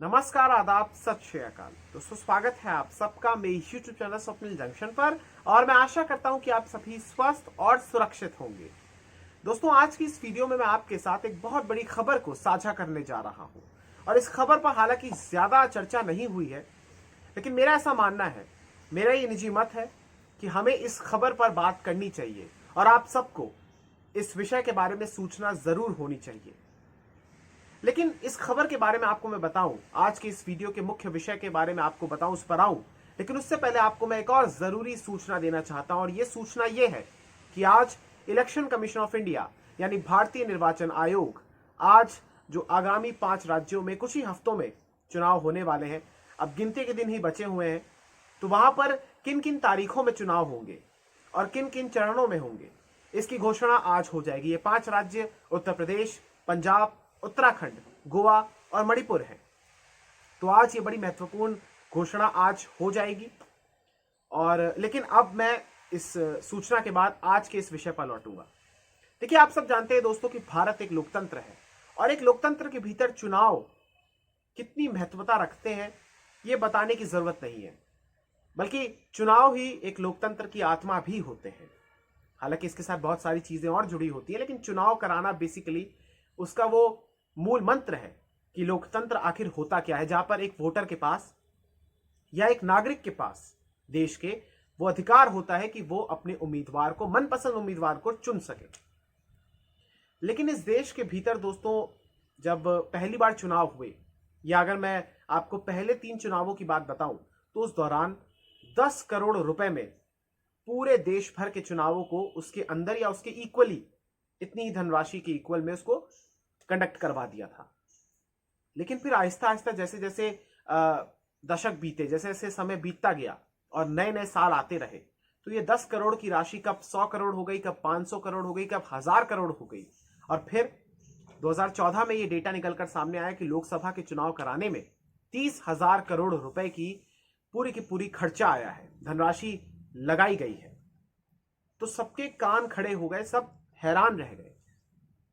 नमस्कार, आदाब, सत श्री अकाल। दोस्तों, स्वागत है आप सबका मेरे यूट्यूब चैनल स्वप्निल जंक्शन पर और मैं आशा करता हूं कि आप सभी स्वस्थ और सुरक्षित होंगे। दोस्तों, आज की इस वीडियो में मैं आपके साथ एक बहुत बड़ी खबर को साझा करने जा रहा हूं और इस खबर पर हालांकि ज्यादा चर्चा नहीं हुई है, लेकिन मेरा ऐसा मानना है, मेरा ये निजी मत है कि हमें इस खबर पर बात करनी चाहिए और आप सबको इस विषय के बारे में सूचना जरूर होनी चाहिए। लेकिन इस खबर के बारे में आपको मैं बताऊं, आज के इस वीडियो के मुख्य विषय के बारे में आपको बताऊं, उस पर आऊं, लेकिन उससे पहले आपको मैं एक और जरूरी सूचना देना चाहता हूं और यह सूचना यह है कि आज इलेक्शन कमीशन ऑफ इंडिया यानी भारतीय निर्वाचन आयोग आज जो आगामी 5 राज्यों में कुछ ही हफ्तों में चुनाव होने वाले हैं, अब गिनती के दिन ही बचे हुए हैं, तो वहां पर किन किन तारीखों में चुनाव होंगे और किन किन चरणों में होंगे, इसकी घोषणा आज हो जाएगी। ये 5 राज्य उत्तर प्रदेश, पंजाब, उत्तराखंड, गोवा और मणिपुर है। तो आज ये बड़ी महत्वपूर्ण घोषणा आज हो जाएगी। और लेकिन अब मैं इस सूचना के बाद आज के इस विषय पर लौटूंगा। देखिए, आप सब जानते हैं दोस्तों कि भारत एक लोकतंत्र है और एक लोकतंत्र के भीतर चुनाव कितनी महत्वता रखते हैं ये बताने की जरूरत नहीं है, बल्कि चुनाव ही एक लोकतंत्र की आत्मा भी होते हैं। हालांकि इसके साथ बहुत सारी चीजें और जुड़ी होती है, लेकिन चुनाव कराना बेसिकली उसका वो मूल मंत्र है कि लोकतंत्र आखिर होता क्या है, जहां पर एक वोटर के पास या एक नागरिक के पास देश के वो अधिकार होता है कि वो अपने उम्मीदवार को, मनपसंद उम्मीदवार को चुन सके। लेकिन इस देश के भीतर दोस्तों, जब पहली बार चुनाव हुए, या अगर मैं आपको पहले 3 चुनावों की बात बताऊं, तो उस दौरान 10 करोड़ रुपए में पूरे देश भर के चुनावों को उसके अंदर या उसके इक्वली, इतनी ही धनराशि के इक्वल में उसको कंडक्ट करवा दिया था। लेकिन फिर आहिस्ता आहिस्ता जैसे जैसे दशक बीते, जैसे जैसे समय बीतता गया और नए नए साल आते रहे, तो ये 10 करोड़ की राशि कब 100 करोड़ हो गई, कब 500 करोड़ हो गई, कब 1000 करोड़ हो गई। और फिर 2014 में ये डेटा निकलकर सामने आया कि लोकसभा के चुनाव कराने में 30,000 करोड़ रुपए की पूरी खर्चा आया है, धनराशि लगाई गई है। तो सबके कान खड़े हो गए, सब हैरान रह गए,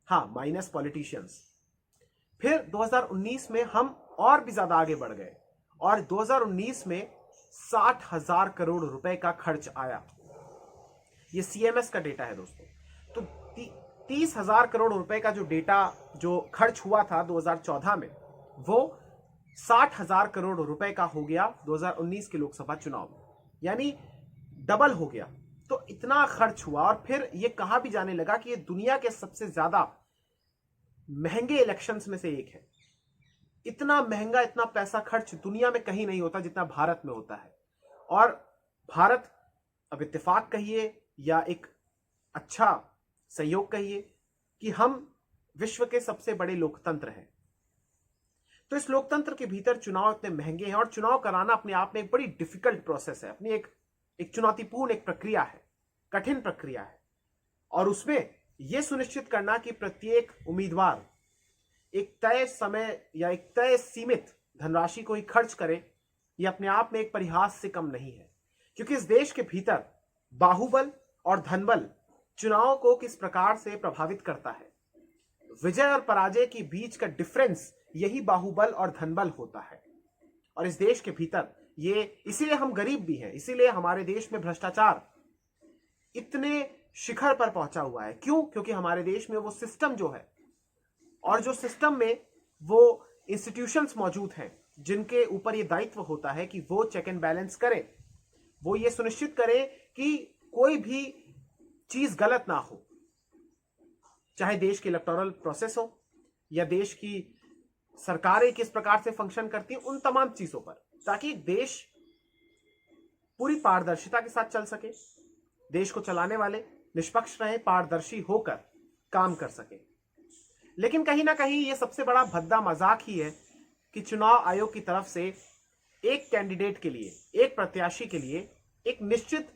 हाँ, माइनस पॉलिटिशियंस। फिर 2019 में हम और भी ज्यादा आगे बढ़ गए और 2019 में 60,000 करोड़ रुपए का खर्च आया। ये सीएमएस का डेटा है दोस्तों। तो 30,000 करोड़ रुपए का जो डेटा जो खर्च हुआ था 2014 में, वो 60,000 करोड़ रुपए का हो गया 2019 के लोकसभा चुनाव में, यानी डबल हो गया। तो इतना खर्च हुआ और फिर यह कहा भी जाने लगा कि यह दुनिया के सबसे ज्यादा महंगे इलेक्शंस में से एक है। इतना महंगा, इतना पैसा खर्च दुनिया में कहीं नहीं होता जितना भारत में होता है। और भारत, अब इत्तेफाक कहिए या एक अच्छा सहयोग कहिए, कि हम विश्व के सबसे बड़े लोकतंत्र हैं। तो इस लोकतंत्र के भीतर चुनाव इतने महंगे हैं और चुनाव कराना अपने आप में एक बड़ी डिफिकल्ट प्रोसेस है, अपनी एक चुनौतीपूर्ण एक प्रक्रिया है, कठिन प्रक्रिया है। और उसमें यह सुनिश्चित करना कि प्रत्येक उम्मीदवार एक तय समय या एक तय सीमित धनराशि को ही खर्च करे, यह अपने आप में एक परिहास से कम नहीं है। क्योंकि इस देश के भीतर बाहुबल और धनबल चुनाव को किस प्रकार से प्रभावित करता है, विजय और पराजय के बीच का डिफरेंस यही बाहुबल और धनबल होता है। और इस देश के भीतर ये, इसीलिए हम गरीब भी हैं, इसीलिए हमारे देश में भ्रष्टाचार इतने शिखर पर पहुंचा हुआ है। क्यों? क्योंकि हमारे देश में वो सिस्टम जो है, और जो सिस्टम में वो इंस्टीट्यूशंस मौजूद हैं जिनके ऊपर ये दायित्व होता है कि वो चेक एंड बैलेंस करें, वो ये सुनिश्चित करें कि कोई भी चीज गलत ना हो, चाहे देश की इलेक्टोरल प्रोसेस हो या देश की सरकारें किस प्रकार से फंक्शन करती हैं, उन तमाम चीजों पर, ताकि देश पूरी पारदर्शिता के साथ चल सके, देश को चलाने वाले निष्पक्ष रहे, पारदर्शी होकर काम कर सके। लेकिन कहीं ना कहीं ये सबसे बड़ा भद्दा मजाक ही है कि चुनाव आयोग की तरफ से एक कैंडिडेट के लिए, एक प्रत्याशी के लिए एक निश्चित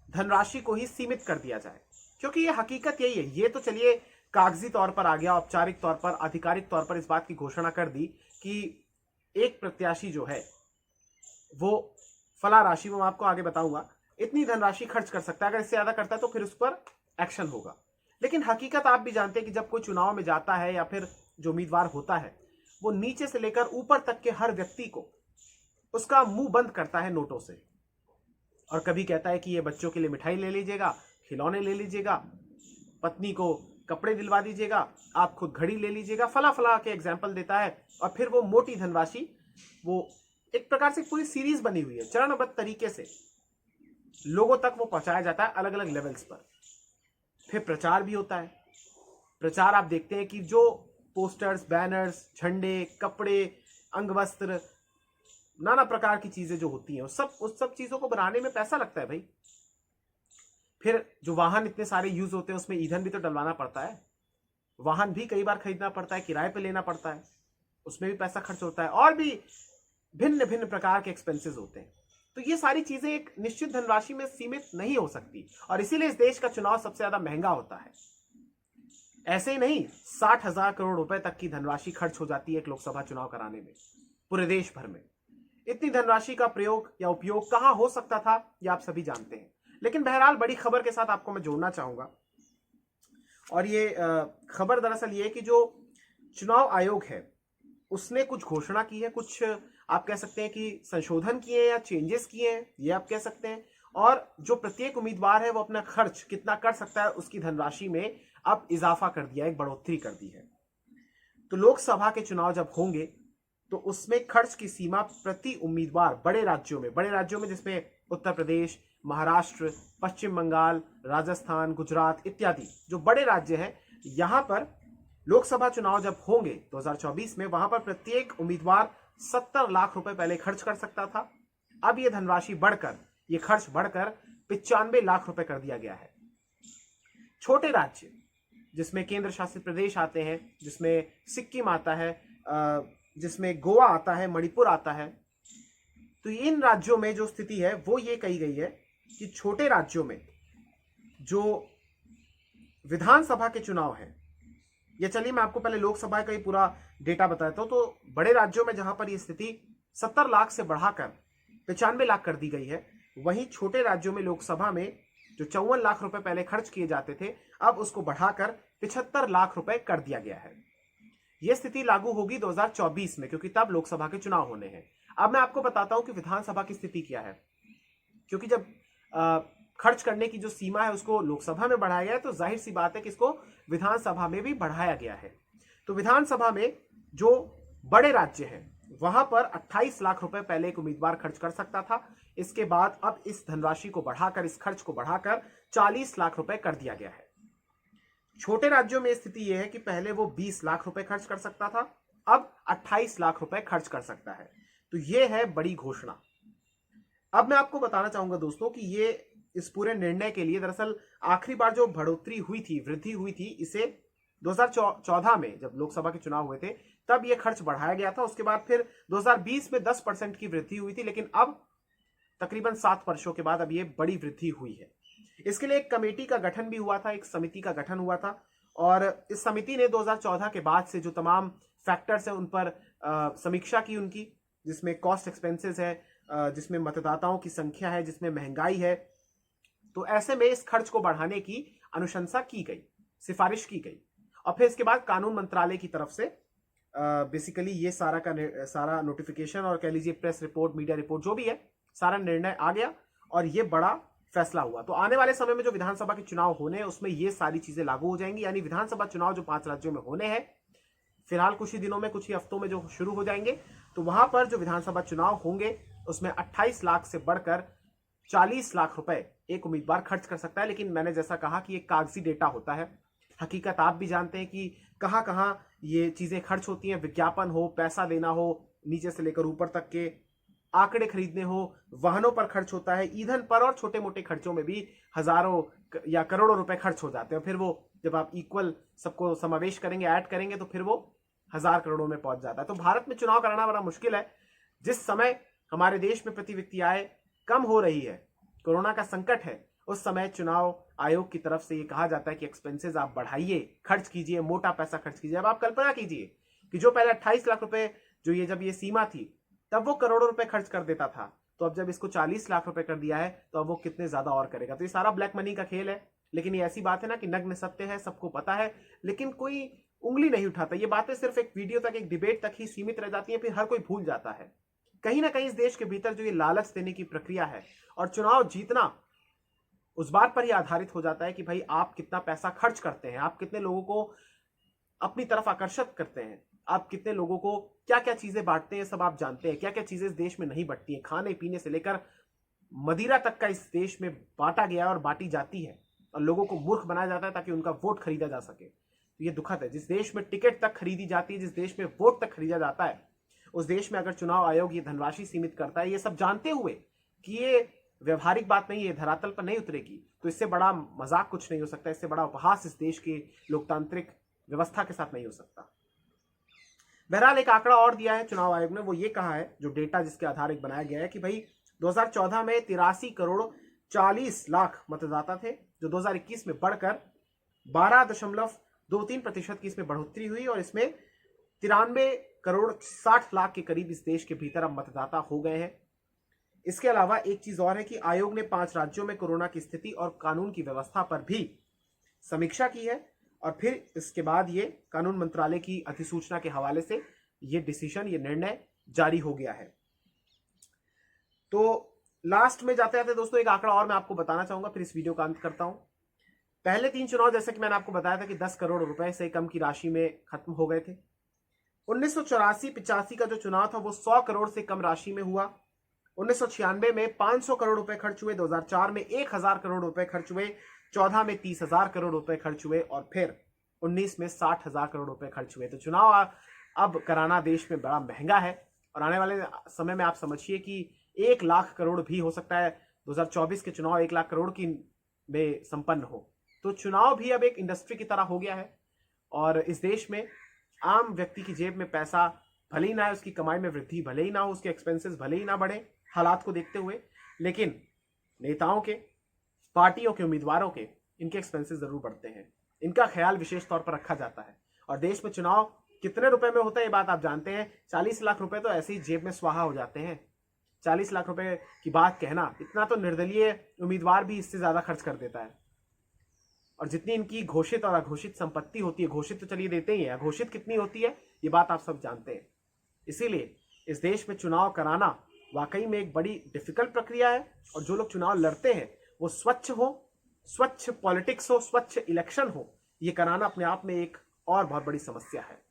धनराशि को ही सीमित कर दिया जाए। क्योंकि ये हकीकत यही है। ये तो चलिए कागजी तौर पर आ गया, औपचारिक तौर पर, आधिकारिक तौर पर इस बात की घोषणा कर दी कि एक प्रत्याशी जो है वो फला राशि, वो मैं आपको आगे बताऊंगा, इतनी धनराशि खर्च कर सकता है, अगर इससे ज्यादा करता है तो फिर उस पर एक्शन होगा। लेकिन हकीकत आप भी जानते हैं कि जब कोई चुनाव में जाता है या फिर जो उम्मीदवार होता है वो नीचे से लेकर ऊपर तक के हर व्यक्ति को उसका मुंह बंद करता है नोटों से। और कभी कहता है कि ये बच्चों के लिए मिठाई ले लीजिएगा, खिलौने ले लीजिएगा, पत्नी को कपड़े दिलवा दीजिएगा, आप खुद घड़ी ले लीजिएगा, फला फला के एग्जाम्पल देता है। और फिर वो मोटी धनराशि, वो एक प्रकार से पूरी सीरीज बनी हुई है, चरणबद्ध तरीके से लोगों तक वो पहुंचाया जाता है अलग अलग लेवल्स पर। फिर प्रचार भी होता है। प्रचार आप देखते हैं कि जो पोस्टर्स, बैनर्स, झंडे, कपड़े, अंगवस्त्र, नाना प्रकार की चीजें जो होती हैं, उस सब चीजों को बनाने में पैसा लगता है भाई। फिर जो वाहन इतने सारे यूज होते हैं उसमें ईंधन भी तो डलवाना पड़ता है, वाहन भी कई बार खरीदना पड़ता है, किराए पे लेना पड़ता है, उसमें भी पैसा खर्च होता है, और भी भिन्न भिन्न प्रकार के एक्सपेंसेस होते हैं। तो ये सारी चीजें एक निश्चित धनराशि में सीमित नहीं हो सकती, और इसीलिए इस देश का चुनाव सबसे ज्यादा महंगा होता है। ऐसे ही नहीं, 60,000 करोड़ रुपए तक की धनराशि खर्च हो जाती है एक लोकसभा चुनाव कराने में पूरे देश भर में। इतनी धनराशि का प्रयोग या उपयोग कहां हो सकता था, ये आप सभी जानते हैं। लेकिन बहरहाल बड़ी खबर के साथ आपको मैं जोड़ना चाहूंगा, और ये खबर दरअसल ये है कि जो चुनाव आयोग है उसने कुछ घोषणा की है, कुछ आप कह सकते हैं कि संशोधन किए या चेंजेस किए हैं, ये आप कह सकते हैं। और जो प्रत्येक उम्मीदवार है वो अपना खर्च कितना कर सकता है उसकी धनराशि में अब इजाफा कर दिया है, एक बढ़ोतरी कर दी है। तो लोकसभा के चुनाव जब होंगे तो उसमें खर्च की सीमा प्रति उम्मीदवार बड़े राज्यों में जिसमें उत्तर प्रदेश, महाराष्ट्र, पश्चिम बंगाल, राजस्थान, गुजरात इत्यादि जो बड़े राज्य हैं, यहां पर लोकसभा चुनाव जब होंगे 2024 में, वहां पर प्रत्येक उम्मीदवार 70 लाख रुपए पहले खर्च कर सकता था। अब ये धनराशि बढ़कर, ये खर्च बढ़कर 95 लाख रुपए कर दिया गया है। छोटे राज्य जिसमें केंद्र शासित प्रदेश आते हैं, जिसमें सिक्किम आता है, जिसमें गोवा आता है, मणिपुर आता है, तो इन राज्यों में जो स्थिति है वो ये कही गई है कि छोटे राज्यों में जो विधानसभा के चुनाव है, या चलिए मैं आपको पहले लोकसभा का ही पूरा डेटा बताता हूं। तो बड़े राज्यों में जहां पर यह स्थिति 70 लाख से बढ़ाकर 95 लाख कर दी गई है, वहीं छोटे राज्यों में लोकसभा में जो 54 लाख रुपए पहले खर्च किए जाते थे, अब उसको बढ़ाकर 75 लाख रुपए कर दिया गया है। यह स्थिति लागू होगी 2024 में, क्योंकि तब लोकसभा के चुनाव होने हैं। अब मैं आपको बताता हूं कि विधानसभा की स्थिति क्या है, क्योंकि जब खर्च करने की जो सीमा है उसको लोकसभा में बढ़ाया गया है, तो जाहिर सी बात है कि इसको विधानसभा में भी बढ़ाया गया है। तो विधानसभा में जो बड़े राज्य हैं वहां पर 28 लाख रुपए पहले एक उम्मीदवार खर्च कर सकता था। इसके बाद अब इस धनराशि को बढ़ाकर, इस खर्च को बढ़ाकर 40 लाख रुपए कर दिया गया है। छोटे राज्यों में स्थिति यह है कि पहले वो 20 लाख रुपए खर्च कर सकता था, अब 28 लाख रुपए खर्च कर सकता है। तो यह है बड़ी घोषणा। अब मैं आपको बताना चाहूंगा दोस्तों कि ये इस पूरे निर्णय के लिए दरअसल आखिरी बार जो बढ़ोतरी हुई थी, वृद्धि हुई थी, इसे 2014 में जब लोकसभा के चुनाव हुए थे तब यह खर्च बढ़ाया गया था। उसके बाद फिर 2020 में 10% की वृद्धि हुई थी, लेकिन अब तकरीबन 7 वर्षों के बाद अब यह बड़ी वृद्धि हुई है। इसके लिए एक कमेटी का गठन भी हुआ था, एक समिति का गठन हुआ था, और इस समिति ने 2014 के बाद से जो तमाम फैक्टर्स है उन पर समीक्षा की उनकी, जिसमें कॉस्ट एक्सपेंसेस है, जिसमें मतदाताओं की संख्या है, जिसमें महंगाई है। तो ऐसे में इस खर्च को बढ़ाने की अनुशंसा की गई, सिफारिश की गई, और फिर इसके बाद कानून मंत्रालय की तरफ से बेसिकली ये सारा नोटिफिकेशन और कह लीजिए प्रेस रिपोर्ट, मीडिया रिपोर्ट, जो भी है, सारा निर्णय आ गया और ये बड़ा फैसला हुआ। तो आने वाले समय में जो विधानसभा के चुनाव होने हैं उसमें ये सारी चीजें लागू हो जाएंगी, यानी विधानसभा चुनाव जो 5 राज्यों में होने हैं, फिलहाल कुछ ही दिनों में, कुछ ही हफ्तों में जो शुरू हो जाएंगे, तो वहां पर जो विधानसभा चुनाव होंगे उसमें 28 लाख से बढ़कर 40 लाख रुपए एक उम्मीदवार खर्च कर सकता है। लेकिन मैंने जैसा कहा कि एक कागजी डेटा होता है, हकीकत आप भी जानते हैं कि कहां कहां ये चीजें खर्च होती हैं, विज्ञापन हो, पैसा देना हो, नीचे से लेकर ऊपर तक के आंकड़े खरीदने हो, वाहनों पर खर्च होता है, ईंधन पर, और छोटे मोटे खर्चों में भी हजारों या करोड़ों रुपए खर्च हो जाते हैं। फिर वो जब आप इक्वल सबको समावेश करेंगे, ऐड करेंगे, तो फिर वो 1000 करोड़ों में पहुंच जाता है। तो भारत में चुनाव कराना बड़ा मुश्किल है। जिस समय हमारे देश में प्रति व्यक्ति आय कम हो रही है, कोरोना का संकट है, उस समय चुनाव आयोग की तरफ से ये कहा जाता है कि एक्सपेंसेस आप बढ़ाइए, खर्च कीजिए, मोटा पैसा खर्च कीजिए। अब आप कल्पना कीजिए कि जो पहले 28 लाख रुपए जो ये जब ये सीमा थी तब वो करोड़ों रुपए खर्च कर देता था, तो अब जब इसको 40 लाख रुपए कर दिया है तो अब वो कितने ज्यादा और करेगा। तो ये सारा ब्लैक मनी का खेल है। लेकिन ये ऐसी बात है ना कि नग्न सत्य है, सबको पता है, लेकिन कोई उंगली नहीं उठाता। ये बातें सिर्फ एक वीडियो तक, एक डिबेट तक ही सीमित रह जाती हैं, फिर हर कोई भूल जाता है। कहीं ना कहीं इस देश के भीतर जो ये लालच देने की प्रक्रिया है और चुनाव जीतना उस बात पर ही आधारित हो जाता है कि भाई आप कितना पैसा खर्च करते हैं, आप कितने लोगों को अपनी तरफ आकर्षित करते हैं, आप कितने लोगों को क्या क्या चीजें बांटते हैं, सब आप जानते हैं। क्या क्या चीजें इस देश में नहीं बंटती हैं, खाने पीने से लेकर मदिरा तक का इस देश में बांटा गया और बांटी जाती है और लोगों को मूर्ख बनाया जाता है ताकि उनका वोट खरीदा जा सके। तो ये दुखद है। जिस देश में टिकट तक खरीदी जाती है, जिस देश में वोट तक खरीदा जाता है, उस देश में अगर चुनाव आयोग ये धनराशि सीमित करता है, ये सब जानते हुए कि ये व्यवहारिक बात नहीं है, धरातल पर नहीं उतरेगी, तो इससे बड़ा मजाक कुछ नहीं हो सकता, इससे बड़ा उपहास इस देश की लोकतांत्रिक व्यवस्था के साथ नहीं हो सकता। बहरहाल एक आंकड़ा और दिया है चुनाव आयोग ने, वो ये कहा है, जो डेटा जिसके आधार एक बनाया गया है कि भाई 2014 में 83 करोड़ 40 लाख मतदाता थे, जो 2021 में बढ़कर 12.23% की इसमें बढ़ोतरी हुई और इसमें 93 करोड़ 60 लाख के करीब इस देश के भीतर अब मतदाता हो गए हैं। इसके अलावा एक चीज और है कि आयोग ने 5 राज्यों में कोरोना की स्थिति और कानून की व्यवस्था पर भी समीक्षा की है और फिर इसके बाद ये कानून मंत्रालय की अधिसूचना के हवाले से ये डिसीजन, ये निर्णय जारी हो गया है। तो लास्ट में जाते जाते दोस्तों एक आंकड़ा और मैं आपको बताना चाहूंगा, फिर इस वीडियो का अंत करता हूं। पहले 3 चुनाव जैसे कि मैंने आपको बताया था कि 10 करोड़ रुपए से कम की राशि में खत्म हो गए थे। 1984-85 का जो चुनाव था वो 100 करोड़ से कम राशि में हुआ। 1996 में 500 करोड़ रुपए खर्च हुए, 2004 में 1000 करोड़ रुपए खर्च हुए, 14 में 30,000 करोड़ रुपए खर्च हुए और फिर 19 में 60,000 करोड़ रुपए खर्च हुए। तो चुनाव अब कराना देश में बड़ा महंगा है और आने वाले समय में आप समझिए कि 1 लाख करोड़ भी हो सकता है 2024 के चुनाव 1 लाख करोड़ की में संपन्न हो। तो चुनाव भी अब एक इंडस्ट्री की तरह हो गया है और इस देश में आम व्यक्ति की जेब में पैसा भले ही ना है, उसकी कमाई में वृद्धि भले ही ना हो, उसके एक्सपेंसेस भले ही ना बढ़े हालात को देखते हुए, लेकिन नेताओं के, पार्टियों के, उम्मीदवारों के इनके एक्सपेंसेस जरूर बढ़ते हैं। इनका ख्याल विशेष तौर पर रखा जाता है और देश में चुनाव कितने रुपए में होता है ये बात आप जानते हैं। 40 लाख रुपए तो ऐसे ही जेब में स्वाहा हो जाते हैं। 40 लाख रुपए की बात कहना, इतना तो निर्दलीय उम्मीदवार भी इससे ज्यादा खर्च कर देता है। और जितनी इनकी घोषित और अघोषित संपत्ति होती है, घोषित तो चलिए देते ही है, अघोषित कितनी होती है ये बात आप सब जानते हैं। इसीलिए इस देश में चुनाव कराना वाकई में एक बड़ी डिफिकल्ट प्रक्रिया है और जो लोग चुनाव लड़ते हैं वो स्वच्छ हो, स्वच्छ पॉलिटिक्स हो, स्वच्छ इलेक्शन हो, ये कराना अपने आप में एक और बहुत बड़ी समस्या है।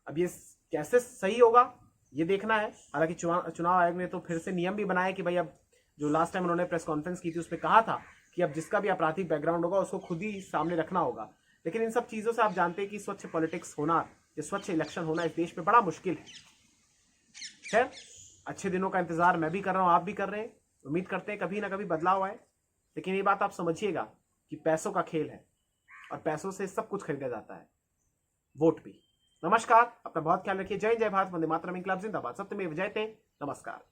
अब ये कैसे सही होगा ये देखना है। हालांकि चुनाव आयोग ने तो फिर से नियम भी बनाया कि भाई अब जो लास्ट टाइम उन्होंने प्रेस कॉन्फ्रेंस की थी उसमें कहा था कि अब जिसका भी आपराधिक बैकग्राउंड होगा उसको खुद ही सामने रखना होगा, लेकिन इन सब चीजों से आप जानते हैं कि स्वच्छ पॉलिटिक्स होना, ये स्वच्छ इलेक्शन होना इस देश में बड़ा मुश्किल है। खैर, अच्छे दिनों का इंतजार मैं भी कर रहा हूं, आप भी कर रहे हैं। उम्मीद करते हैं कभी ना कभी बदलाव आए, लेकिन ये बात आप समझिएगा कि पैसों का खेल है और पैसों से सब कुछ खरीदा जाता है, वोट भी। नमस्कार, अपना बहुत ख्याल रखिए। जय जय भारत, वंदे मातरम, इंकलाब जिंदाबाद, सत्यमेव जयते। नमस्कार।